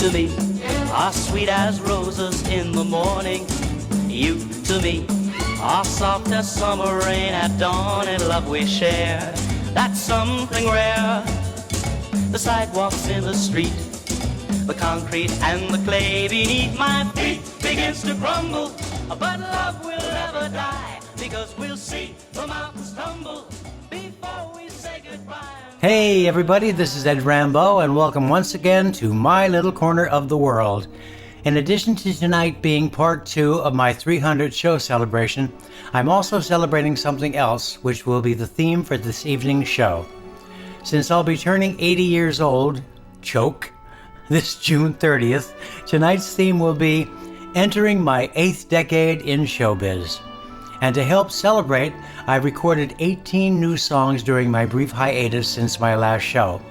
to me are sweet as roses in the morning. You to me are soft as summer rain at dawn, and love we share, that's something rare. The sidewalks in the street, the concrete and the clay beneath my feet begins to crumble, but love will never die, because we'll see the mountains tumble before we say goodbye. Hey everybody, this is Ed Rambeau, and welcome once again to my little corner of the world. In addition to tonight being part 2 of my 300 show celebration, I'm also celebrating something else, which will be the theme for this evening's show. Since I'll be turning 80 years old, choke, this June 30th, tonight's theme will be entering my 8th decade in showbiz. And to help celebrate, I've recorded 18 new songs during my brief hiatus since my last show,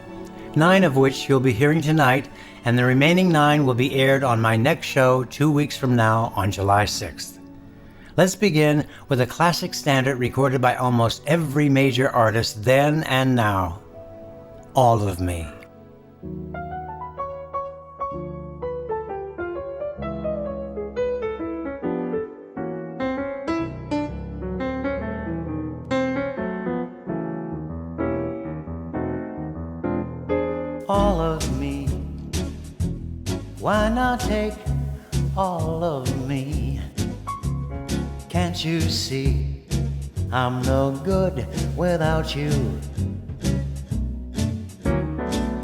9 of which you'll be hearing tonight, and the remaining 9 will be aired on my next show 2 weeks from now on July 6th. Let's begin with a classic standard recorded by almost every major artist then and now, All of Me. All of me, why not take all of me? Can't you see I'm no good without you?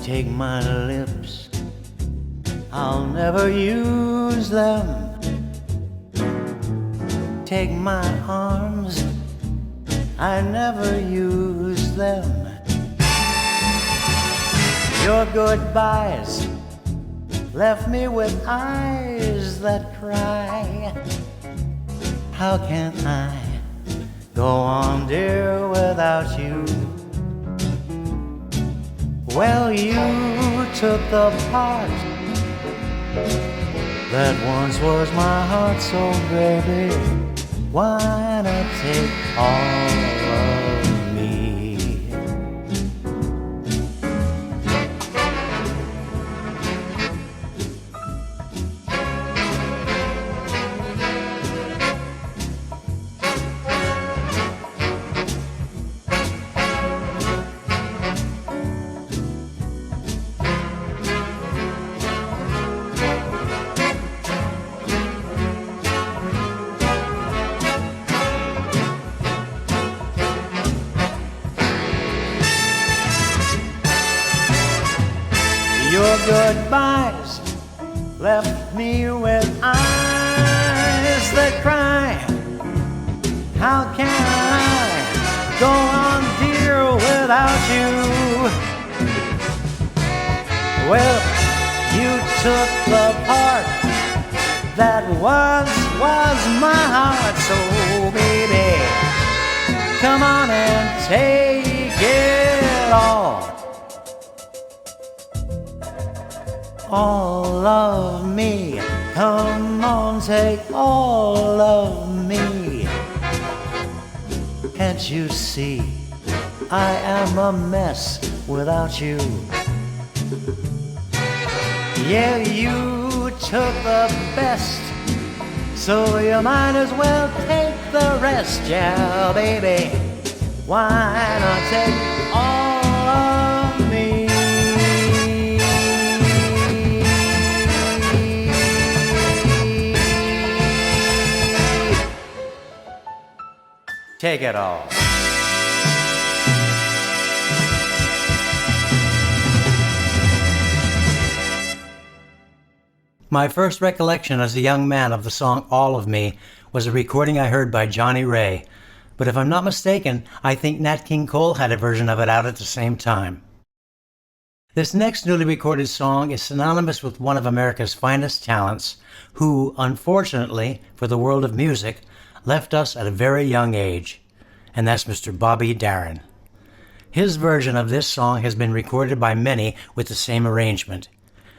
Take my lips, I'll never use them. Take my arms, I never use them. Your goodbyes left me with eyes that cry. How can I go on, dear, without you? Well, you took the part that once was my heart, so baby, why not take all of me? Your goodbyes left me with eyes that cry. How can I go on, dear, without you? Well, you took the part that once was my heart, so baby, come on and take it all. All of me, come on, take all of me. Can't you see I am a mess without you? Yeah, you took the best, so you might as well take the rest. Yeah, baby, why not take all of me? Take it all. My first recollection as a young man of the song All of Me was a recording I heard by Johnny Ray, but if I'm not mistaken, I think Nat King Cole had a version of it out at the same time. This next newly recorded song is synonymous with one of America's finest talents, who, unfortunately for the world of music, left us at a very young age, and that's Mr. Bobby Darin. His version of this song has been recorded by many with the same arrangement.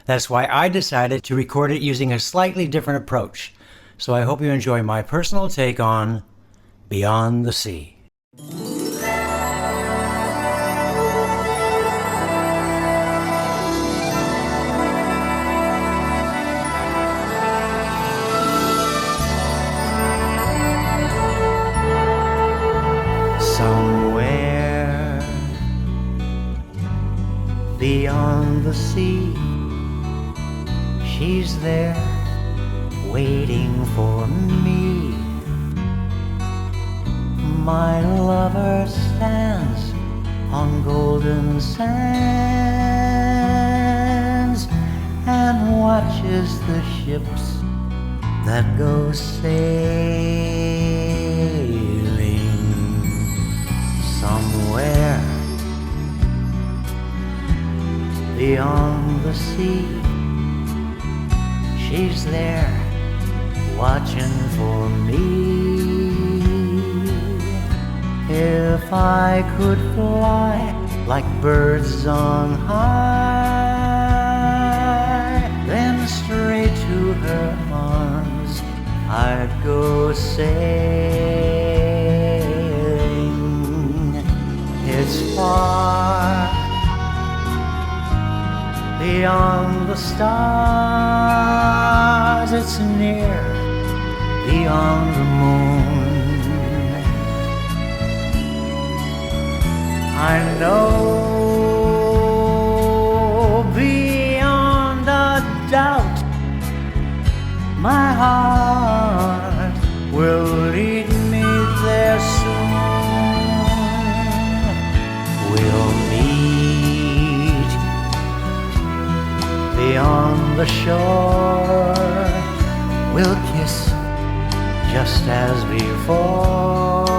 That's why I decided to record it using a slightly different approach, so I hope you enjoy my personal take on Beyond the Sea. the sea. She's there waiting for me. My lover stands on golden sands and watches the ships that go sailing somewhere beyond the sea. She's there watching for me. If I could fly like birds on high, then straight to her arms I'd go sailing. It's far beyond the stars, it's near beyond the moon. I know beyond a doubt my heart will lead me there soon. We'll meet beyond the shore. We'll kiss just as before.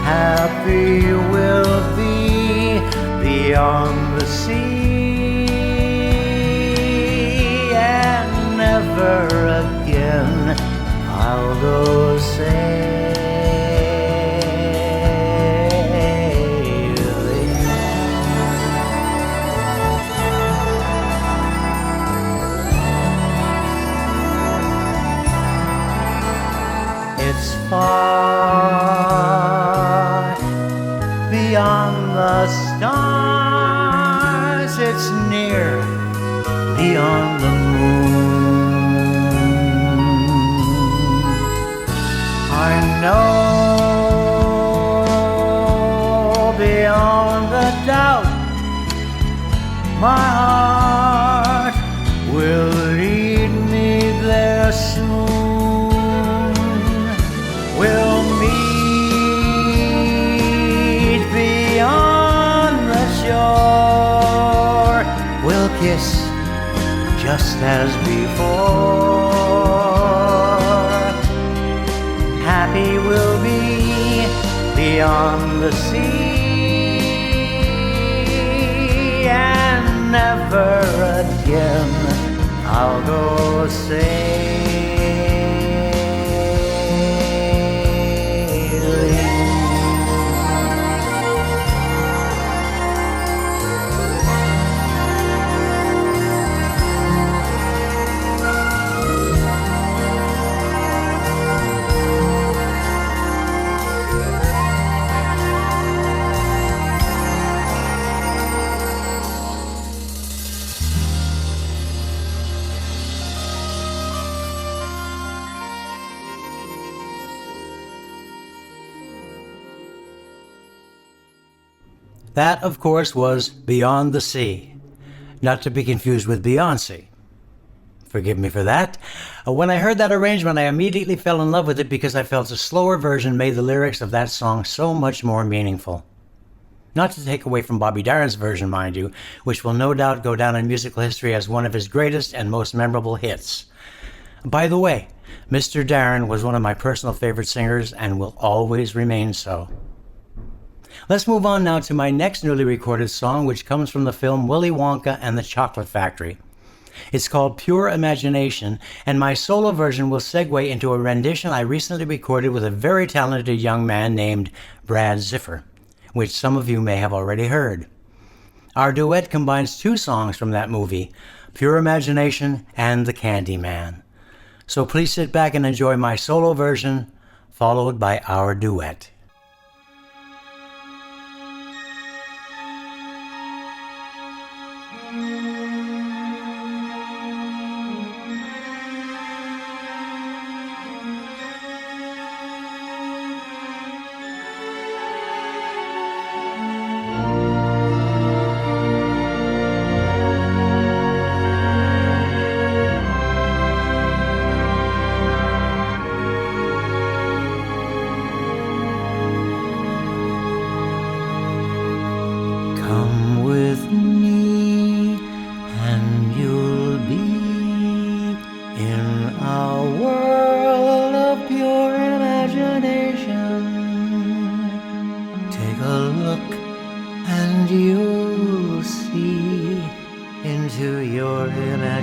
Happy we'll be beyond the sea, and never again I'll go sailing. It's far beyond the stars, it's near beyond the moon. I know beyond a doubt my heart will lead me there soon. We'll meet beyond the shore. We'll kiss just as before. Happy we'll be beyond the sea, and never again I'll go sailing. That, of course, was Beyond the Sea, not to be confused with Beyoncé. Forgive me for that. When I heard that arrangement, I immediately fell in love with it because I felt a slower version made the lyrics of that song so much more meaningful. Not to take away from Bobby Darin's version, mind you, which will no doubt go down in musical history as one of his greatest and most memorable hits. By the way, Mr. Darin was one of my personal favorite singers and will always remain so. Let's move on now to my next newly recorded song, which comes from the film Willy Wonka and the Chocolate Factory. It's called Pure Imagination, and my solo version will segue into a rendition I recently recorded with a very talented young man named Brad Ziffer, which some of you may have already heard. Our duet combines two songs from that movie, Pure Imagination and The Candy Man. So please sit back and enjoy my solo version, followed by our duet.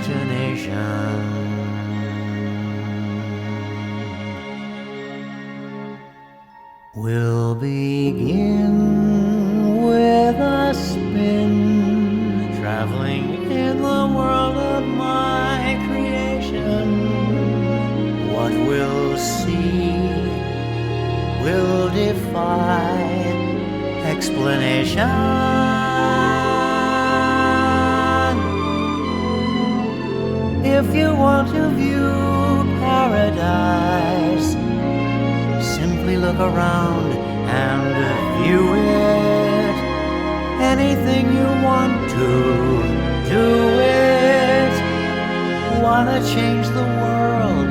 imagination. We'll begin with a spin, traveling in the world of my creation. What we'll see will defy explanation. If you want to view paradise, simply look around and view it. Anything you want to, do it. Wanna change the world?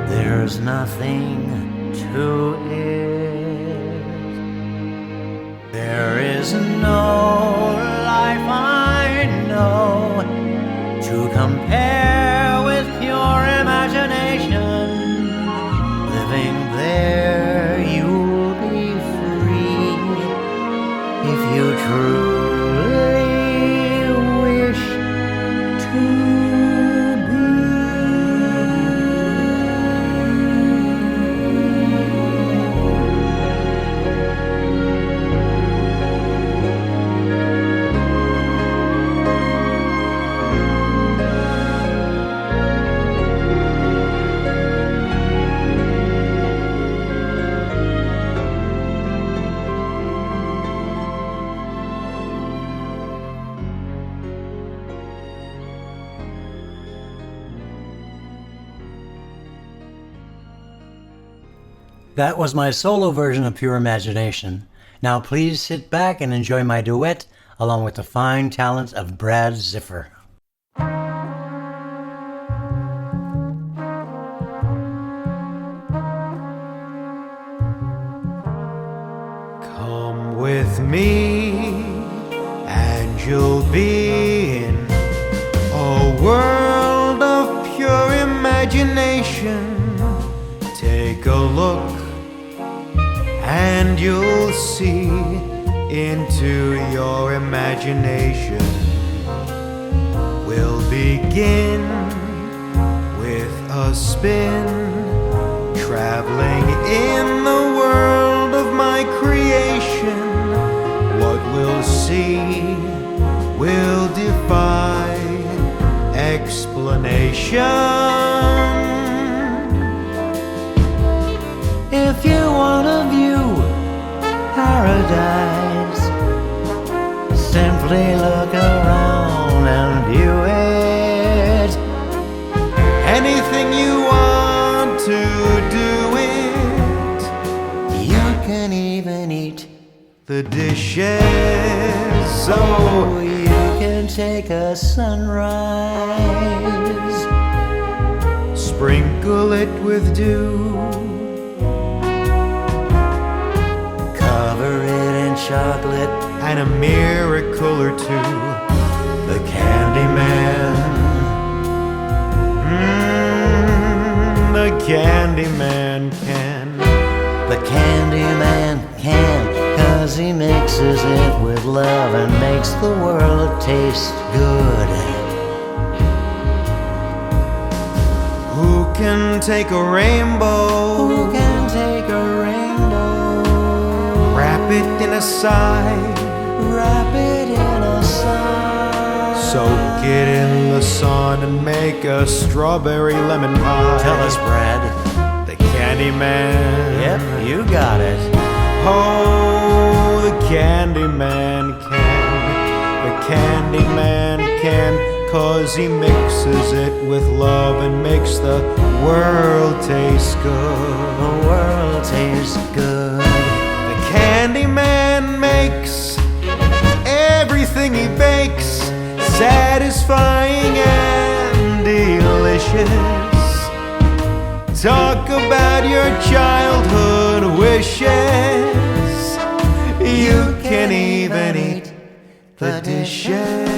There's nothing to it. There is no life I know to compare with pure imagination. Living there, you'll be free if you truly wish to be. That was my solo version of Pure Imagination. Now please sit back and enjoy my duet along with the fine talent of Brad Ziffer. Come with me and you'll be in a world of pure imagination. Take a look and you'll see into your imagination. We'll begin with a spin, traveling in the world of my creation. What we'll see will defy explanation. If you want to view paradise, simply look around and view it. Anything you want to do it. You can even eat The dishes. so you can take a sunrise, Sprinkle it with dew. cover it in chocolate. And a miracle or two. The Candyman, The Candyman can. the Candyman can, 'cause he mixes it with love and makes the world taste good. Who can take a rainbow? Who can take a rainbow, Wrap it in a sigh. wrap it in a sigh, Soak it in the sun and make a strawberry lemon pie. Tell us, Brad. The Candyman. Yep, you got it. Oh, the Candyman can. The Candyman can. 'Cause he mixes it with love and makes the world taste good. The world tastes good. The Candyman makes everything he bakes satisfying and delicious. Talk about your childhood wishes. You can even eat the dishes.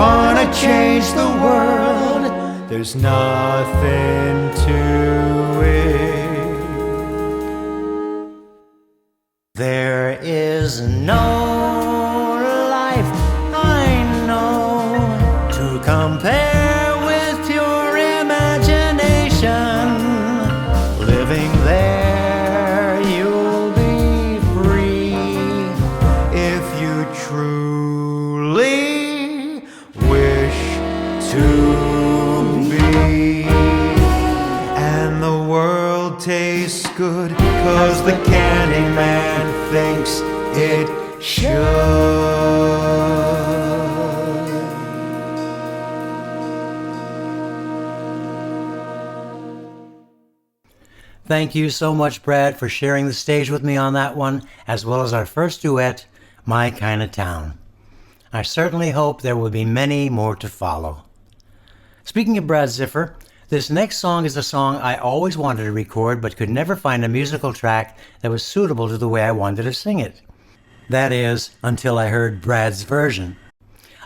wanna change the world, there's nothing to it. There is no life I know to compare with your imagination. Living there, you'll be free If you truly wish to be. And the world tastes good 'cause the Candyman thinks it should. Thank you so much, Brad, for sharing the stage with me on that one, as well as our first duet, My Kind of Town. I certainly hope there will be many more to follow. Speaking of Brad Ziffer, this next song is a song I always wanted to record but could never find a musical track that was suitable to the way I wanted to sing it. That is, until I heard Brad's version.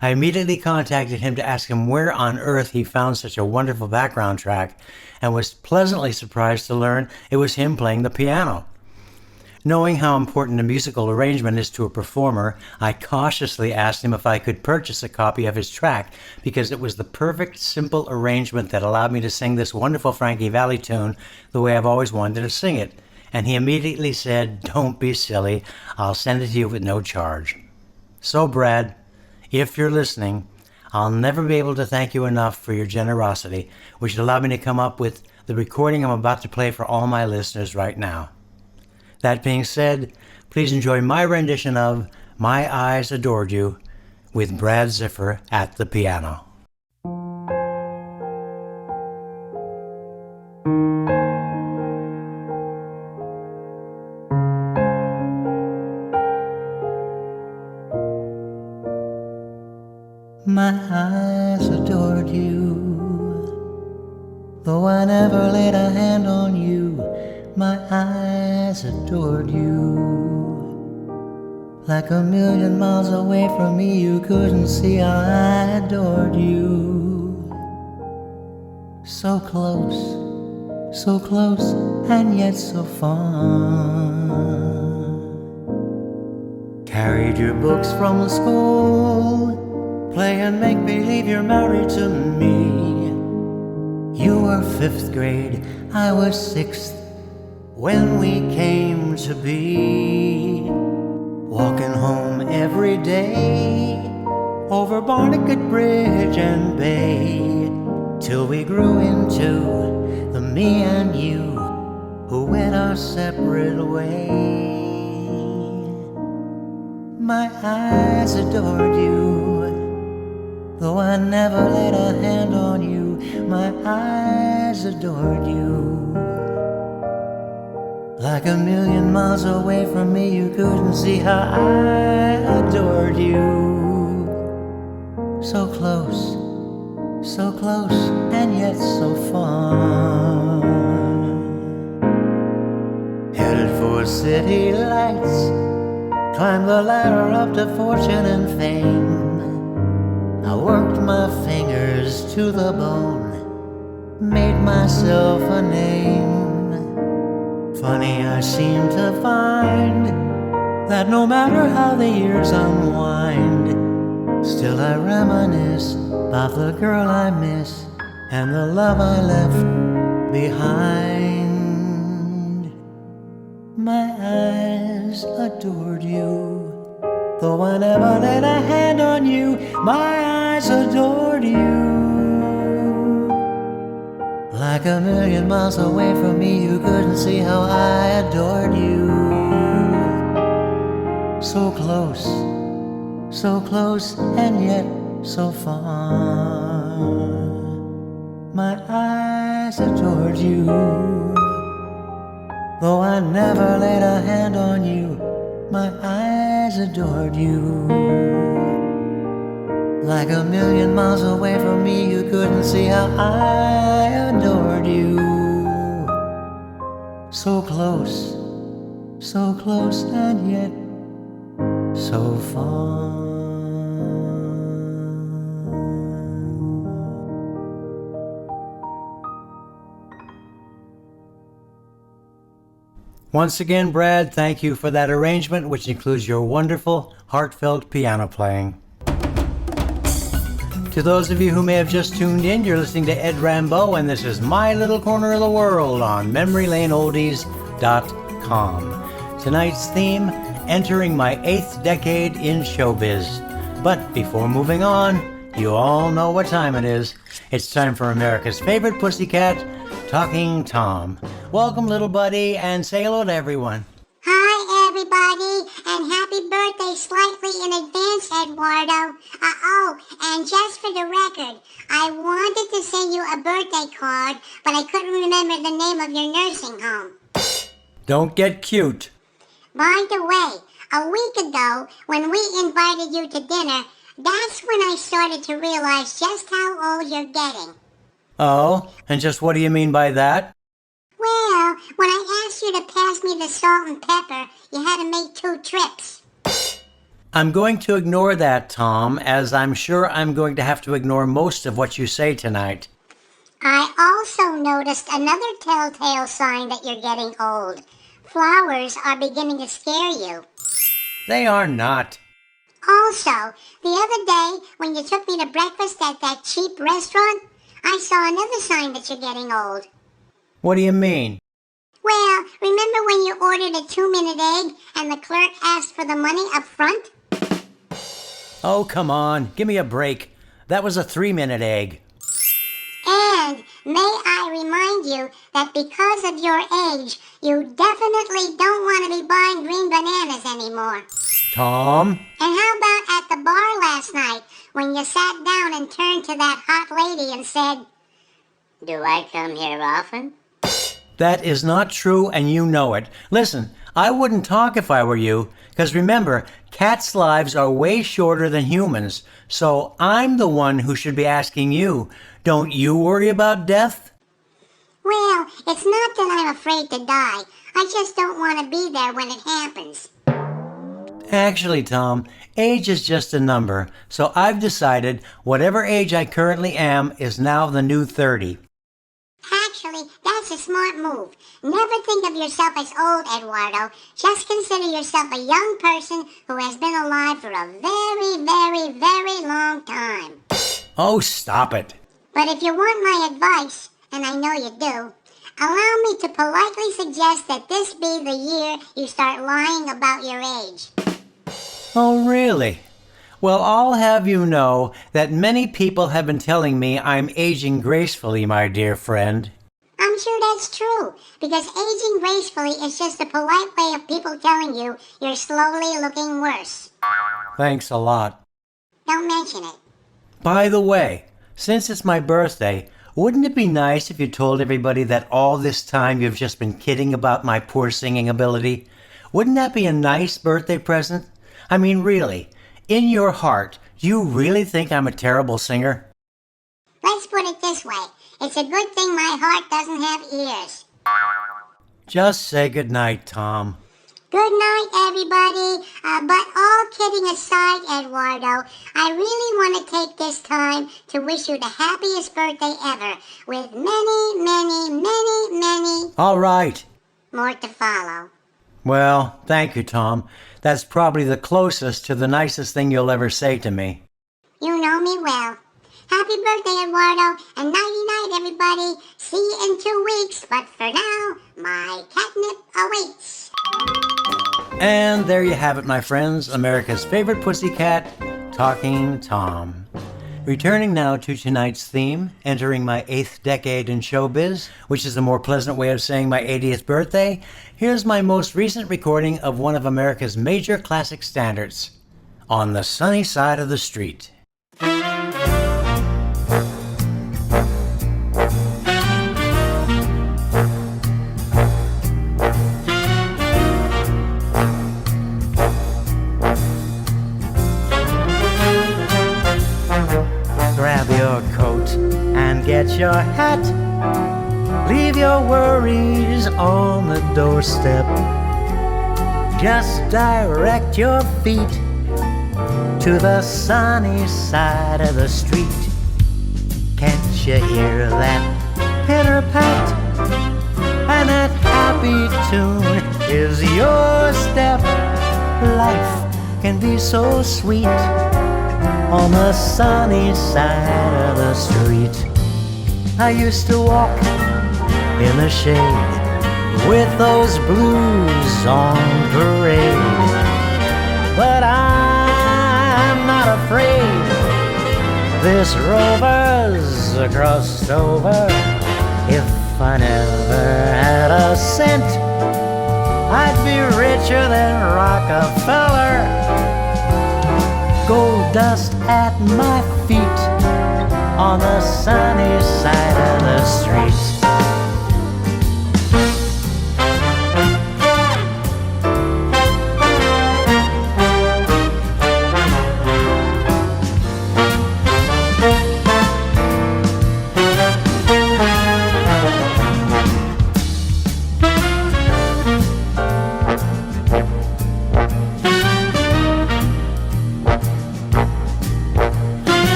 I immediately contacted him to ask him where on earth he found such a wonderful background track, and was pleasantly surprised to learn it was him playing the piano. Knowing how important a musical arrangement is to a performer, I cautiously asked him if I could purchase a copy of his track, because it was the perfect, simple arrangement that allowed me to sing this wonderful Frankie Valli tune the way I've always wanted to sing it. And he immediately said, "Don't be silly, I'll send it to you with no charge." So Brad, if you're listening, I'll never be able to thank you enough for your generosity, which allowed me to come up with the recording I'm about to play for all my listeners right now. That being said, please enjoy my rendition of My Eyes Adored You with Brad Ziffer at the piano. My eyes adored you, though I never laid a hand on you. My eyes adored you. Like a million miles away from me, you couldn't see how I adored you. So close, and yet so far. Carried your books from school, play and make believe you're married to me. You were 5th grade, I was 6th, when we came to be. Walking home every day, over Barnegat Bridge and Bay, till we grew into the me and you, who went our separate ways. My eyes adored you, though I never laid a hand on you. My eyes adored you. Like a million miles away from me, you couldn't see how I adored you. So close, and yet so far. Headed for city lights, climbed the ladder up to fortune and fame. I worked my fingers to the bone, made myself a name. Funny, I seem to find that no matter how the years unwind, still I reminisce about the girl I miss and the love I left behind. My eyes adored you, though I never laid a hand on you. My eyes adored you. Like a million miles away from me, you couldn't see how I adored you. So close, and yet so far. My eyes adored you, though I never laid a hand on you. My eyes adored you. Like a million miles away from me, you couldn't see how I adored you. So close, and yet so far. Once again, Brad, thank you for that arrangement, which includes your wonderful, heartfelt piano playing. To those of you who may have just tuned in, you're listening to Ed Rambeau, and this is My Little Corner of the World on MemoryLaneOldies.com. Tonight's theme, entering my 8th decade in showbiz. But before moving on, you all know what time it is. It's time for America's favorite pussycat, Talking Tom. Welcome, little buddy, and say hello to everyone. Hi, everybody, and happy birthday slightly in advance, Eduardo. And just for the record, I wanted to send you a birthday card, but I couldn't remember the name of your nursing home. Don't get cute. By the way, a week ago, when we invited you to dinner, that's when I started to realize just how old you're getting. Oh, and just what do you mean by that? Well, when I asked you to pass me the salt and pepper, you had to make 2 trips. I'm going to ignore that, Tom, as I'm sure I'm going to have to ignore most of what you say tonight. I also noticed another telltale sign that you're getting old. Flowers are beginning to scare you. They are not. Also, the other day, when you took me to breakfast at that cheap restaurant, I saw another sign that you're getting old. What do you mean? Well, remember when you ordered a 2-minute egg and the clerk asked for the money up front? Oh, come on. Give me a break. That was a 3-minute egg. And may I remind you that because of your age, you definitely don't want to be buying green bananas anymore. Tom? And how about at the bar last night when you sat down and turned to that hot lady and said, "Do I come here often?" That is not true, and you know it. Listen, I wouldn't talk if I were you, because remember, cats' lives are way shorter than humans, so I'm the one who should be asking you. Don't you worry about death? Well, it's not that I'm afraid to die. I just don't want to be there when it happens. Actually, Tom, age is just a number, so I've decided whatever age I currently am is now the new 30. Actually, that's a smart move. Never think of yourself as old, Eduardo. Just consider yourself a young person who has been alive for a very, very, very long time. Oh, stop it. But if you want my advice, and I know you do, allow me to politely suggest that this be the year you start lying about your age. Oh, really? Well, I'll have you know that many people have been telling me I'm aging gracefully, my dear friend. I'm sure that's true, because aging gracefully is just a polite way of people telling you you're slowly looking worse. Thanks a lot. Don't mention it. By the way, since it's my birthday, wouldn't it be nice if you told everybody that all this time you've just been kidding about my poor singing ability? Wouldn't that be a nice birthday present? I mean, really, in your heart, do you really think I'm a terrible singer? Let's put it this way. It's a good thing my heart doesn't have ears. Just say goodnight, Tom. Good night, everybody. But all kidding aside, Eduardo, I really want to take this time to wish you the happiest birthday ever, with many, many, many, many All right. more to follow. Well, thank you, Tom. That's probably the closest to the nicest thing you'll ever say to me. You know me well. Happy birthday, Eduardo, and nighty-night, everybody. See you in 2 weeks, but for now, my catnip awaits. And there you have it, my friends, America's favorite pussycat, Talking Tom. Returning now to tonight's theme, entering my 8th decade in showbiz, which is a more pleasant way of saying my 80th birthday, here's my most recent recording of one of America's major classic standards, On the Sunny Side of the Street. Grab your coat and get your hat. Leave your worries on the doorstep. Just direct your feet to the sunny side of the street. Can't you hear that pitter-pat and that happy tune is your step. Life can be so sweet on the sunny side of the street. I used to walk in the shade with those blues on parade, but I'm not afraid. This rover's crossed over. If I never had a cent, I'd be richer than Rockefeller. Gold dust at my feet on the sunny side of the street.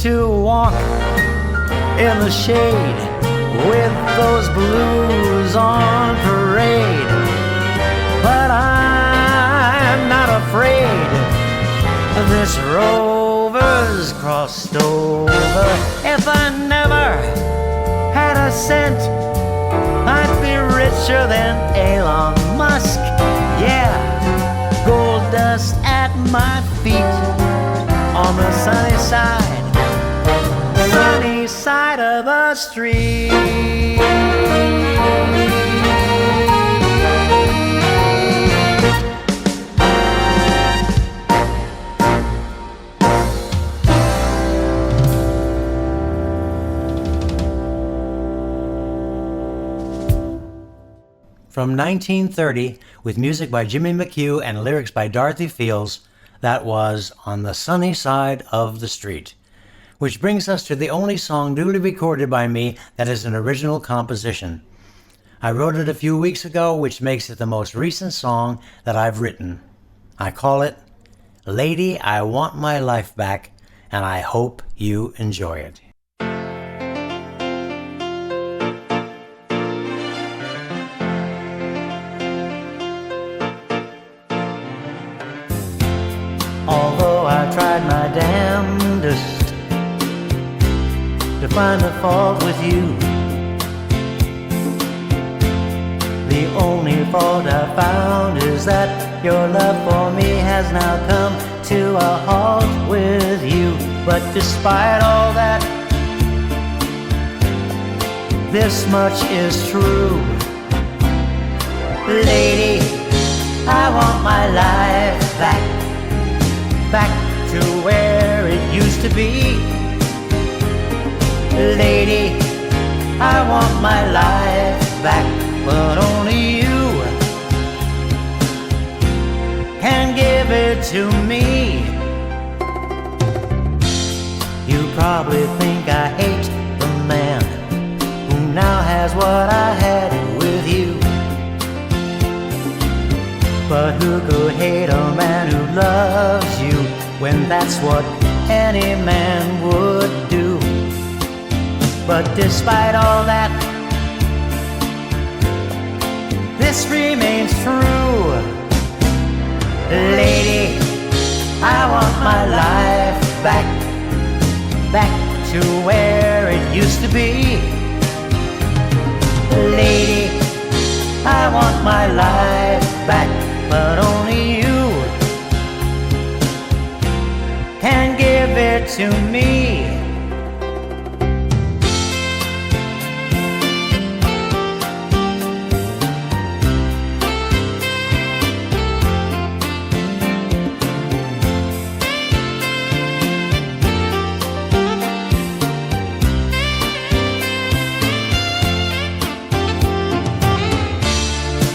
To walk in the shade with those blues on parade, but I'm not afraid. This rover's crossed over. If I never had a cent, I'd be richer than Elon Musk. Yeah, gold dust at my feet on the sunny side of the street. From 1930, with music by Jimmy McHugh and lyrics by Dorothy Fields, that was On the Sunny Side of the Street. Which brings us to the only song newly recorded by me that is an original composition. I wrote it a few weeks ago, which makes it the most recent song that I've written. I call it Lady, I Want My Life Back, and I hope you enjoy it. Although I tried my damnedest to find a fault with you, the only fault I found is that your love for me has now come to a halt with you. But despite all that, this much is true. Lady, I want my life back to where it used to be. Lady, I want my life back, but only you can give it to me. You probably think I hate the man who now has what I had with you. But who could hate a man who loves you when that's what any man would do? But despite all that, this remains true. Lady, I want my life back to where it used to be. Lady, I want my life back, but only you can give it to me.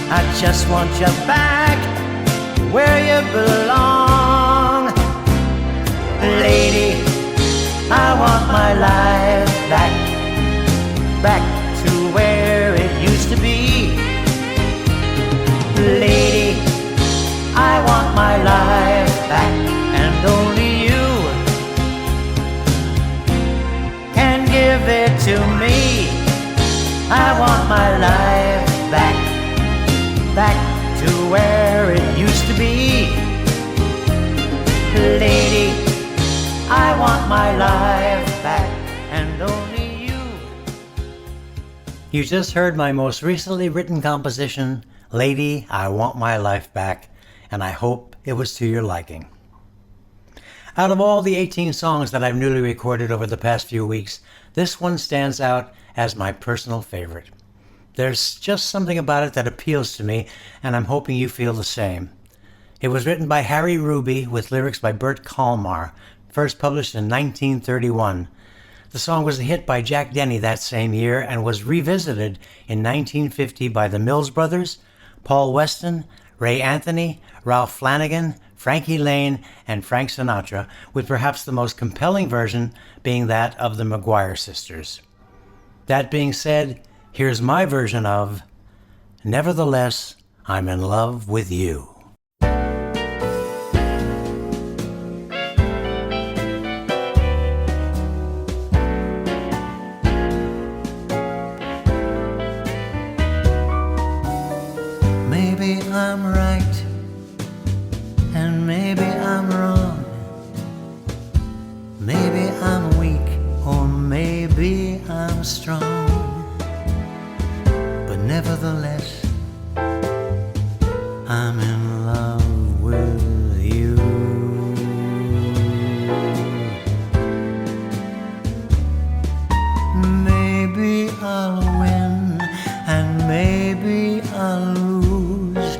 I just want you back where you belong. Lady, I want my life back to where it used to be. Lady, I want my life back, and only you to me. I want my life back, back to where it used to be. Lady, I want my life back, and only you. You just heard my most recently written composition, Lady, I Want My Life Back, and I hope it was to your liking. Out of all the 18 songs that I've newly recorded over the past few weeks, this one stands out as my personal favorite. There's just something about it that appeals to me, and I'm hoping you feel the same. It was written by Harry Ruby with lyrics by Bert Kalmar, first published in 1931. The song was a hit by Jack Denny that same year and was revisited in 1950 by the Mills Brothers, Paul Weston, Ray Anthony, Ralph Flanagan, Frankie Lane, and Frank Sinatra, with perhaps the most compelling version being that of the McGuire sisters. That being said, here's my version of Nevertheless, I'm in Love with You. Maybe I'm right, and maybe I'm wrong. Maybe I'm weak, or maybe I'm strong. But nevertheless, I'm in love with you. Maybe I'll win, and maybe I'll lose.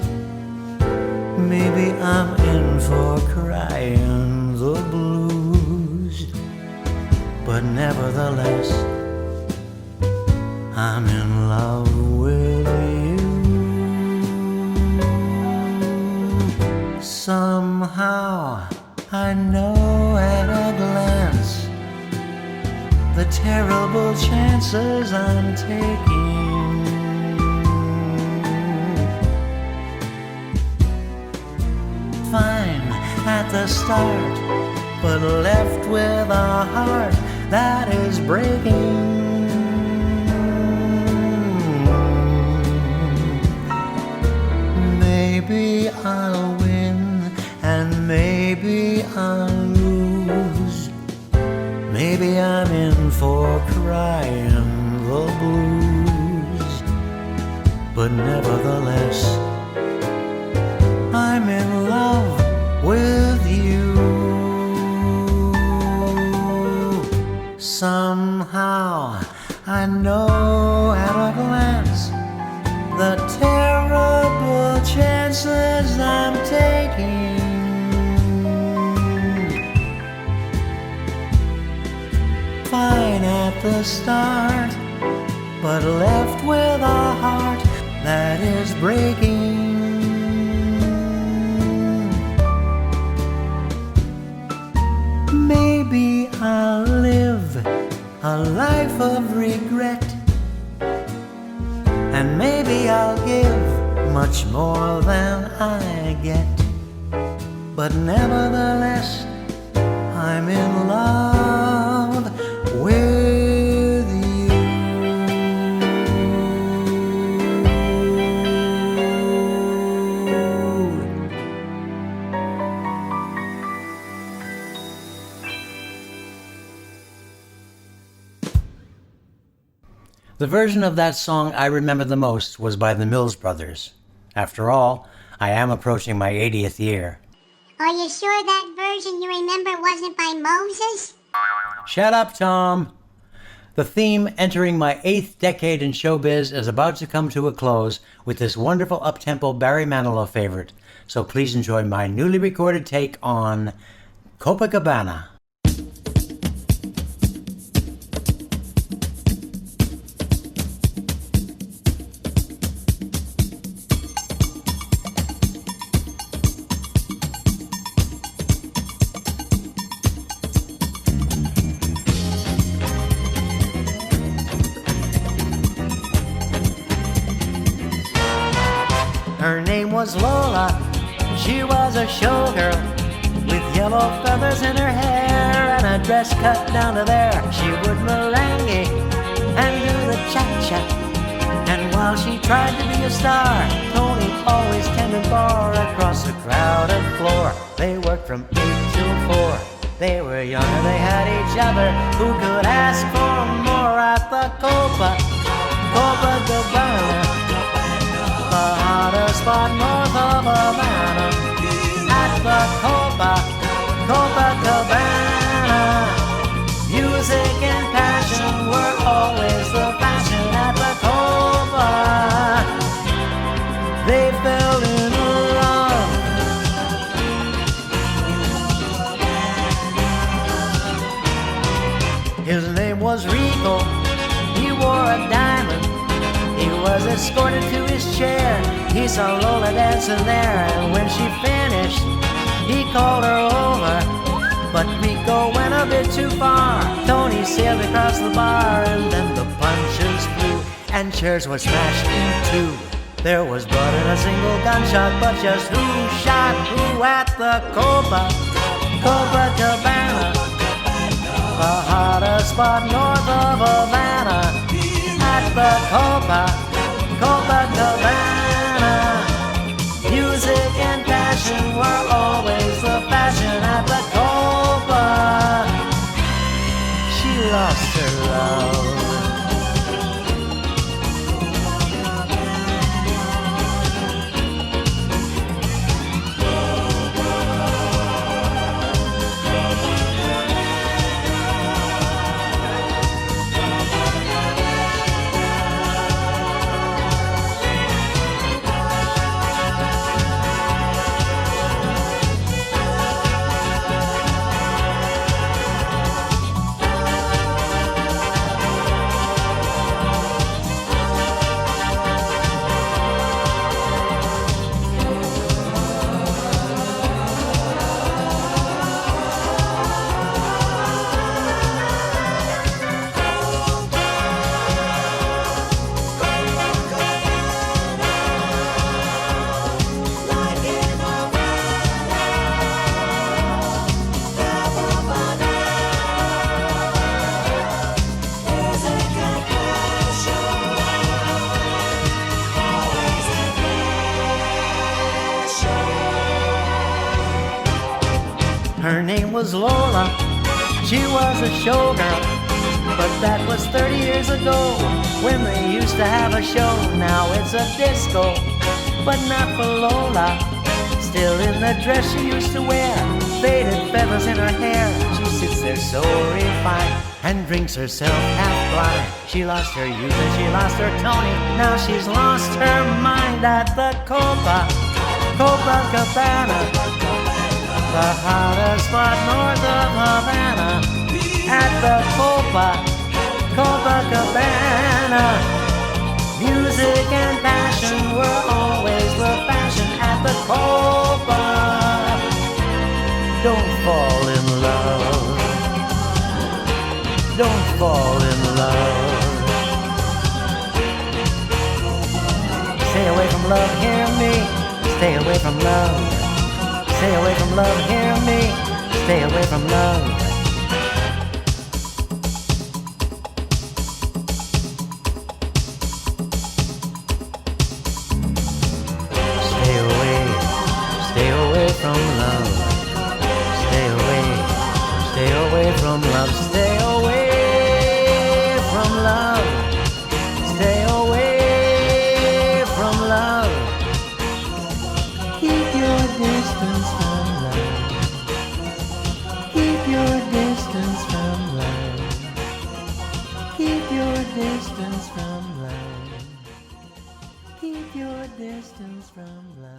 Maybe I'm in for crying the blues. But nevertheless, I'm in love with you. Somehow I know at a glance the terrible chances I'm taking. Fine at the start, but left with a heart that is breaking. Maybe I'll win, and maybe I'll lose. Maybe I'm in for crying the blues. But nevertheless, I'm in love with you. Somehow I know at a glance the terrible chances I'm taking. Fine at the start, but left with a heart that is breaking. Maybe I'll live a life of regret, and maybe I'll give much more than I get. But nevertheless, I'm in love with you. The version of that song I remember the most was by the Mills Brothers. After all, I am approaching my 80th year. Are you sure that version you remember wasn't by Moses? Shut up, Tom. The theme entering my 8th decade in showbiz is about to come to a close with this wonderful up-tempo Barry Manilow favorite. So please enjoy my newly recorded take on Copacabana. Her name was Lola, she was a showgirl, with yellow feathers in her hair and a dress cut down to there. She would merengue and do the cha-cha. And while she tried to be a star, Tony always tended bar across the crowded floor. They worked from 8 till 4. They were younger, they had each other. Who could ask for more at the Copacabana, the hottest spot north of Havana? At the Copacabana, music and passion were always the fashion at the Copa. They fell in love. His name was Rico, he wore a diamond. He was escorted to his chair. He saw Lola dancing there, and when she finished, he called her over. But Rico went a bit too far. Tony sailed across the bar, and then the punches flew, and chairs were smashed in two. There was blood in a single gunshot, but just who shot who at the Copacabana, the hottest spot north of Havana? At the Copacabana, music and passion were always the fashion at the Copa. She lost her love. Her name was Lola, she was a showgirl, but that was 30 years ago, when they used to have a show. Now it's a disco, but not for Lola. Still in the dress she used to wear, faded feathers in her hair. She sits there so refined, and drinks herself half blind. She lost her youth and she lost her Tony. Now she's lost her mind at the Copacabana, the hottest spot north of Havana. At the Copacabana, music and passion were always the fashion at the Copa. Don't fall in love. Don't fall in love. Stay away from love, hear me. Stay away from love. Stay away from love, hear me. Stay away from love. Stay away from love. Stay away from love. Stay away from love. Stay away from love. Keep your distance from love. Keep your distance from love. Keep your distance from love. Keep your distance from love.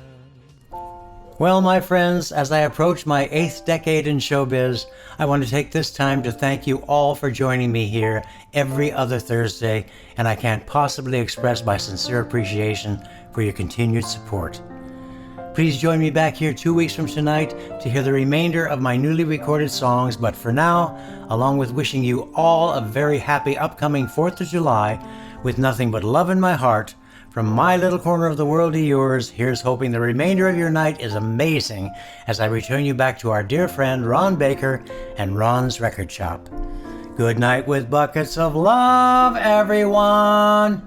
Well, my friends, as I approach my 8th decade in showbiz, I want to take this time to thank you all for joining me here every other Thursday, and I can't possibly express my sincere appreciation for your continued support. Please join me back here 2 weeks from tonight to hear the remainder of my newly recorded songs, but for now, along with wishing you all a very happy upcoming 4th of July, with nothing but love in my heart, from my little corner of the world to yours, here's hoping the remainder of your night is amazing as I return you back to our dear friend Ron Baker and Ron's Record Shop. Good night with buckets of love, everyone.